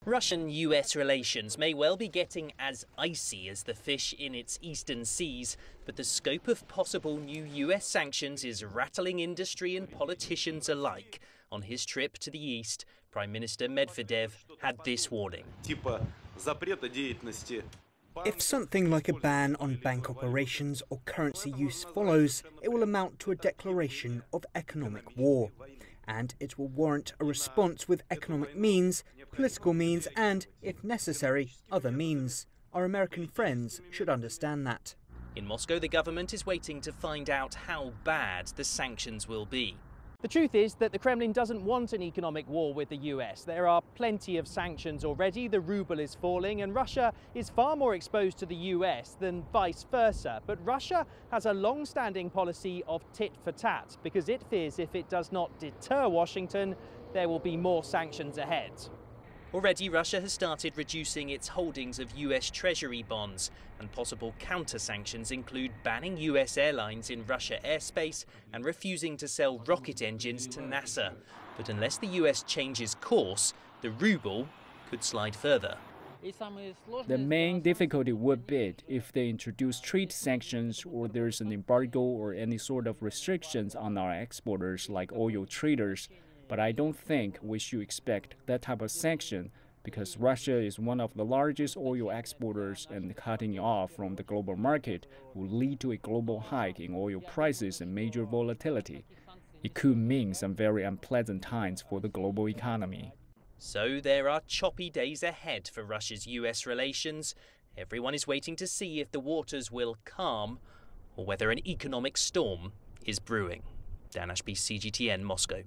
Russian-US relations may well be getting as icy as the fish in its eastern seas, but the scope of possible new US sanctions is rattling industry and politicians alike. On his trip to the east, Prime Minister Medvedev had this warning. If something like a ban on bank operations or currency use follows, it will amount to a declaration of economic war. And it will warrant a response with economic means, political means and, if necessary, other means. Our American friends should understand that. In Moscow, the government is waiting to find out how bad the sanctions will be. The truth is that the Kremlin doesn't want an economic war with the US. There are plenty of sanctions already, the ruble is falling, and Russia is far more exposed to the US than vice versa. But Russia has a long-standing policy of tit for tat because it fears if it does not deter Washington, there will be more sanctions ahead. Already, Russia has started reducing its holdings of US Treasury bonds, and possible counter-sanctions include banning US airlines in Russia airspace and refusing to sell rocket engines to NASA. But unless the US changes course, the ruble could slide further. The main difficulty would be if they introduce trade sanctions or there's an embargo or any sort of restrictions on our exporters like oil traders. But I don't think we should expect that type of sanction because Russia is one of the largest oil exporters, and cutting it off from the global market will lead to a global hike in oil prices and major volatility. It could mean some very unpleasant times for the global economy. So there are choppy days ahead for Russia's US relations. Everyone is waiting to see if the waters will calm or whether an economic storm is brewing. Dan Ashby, CGTN, Moscow.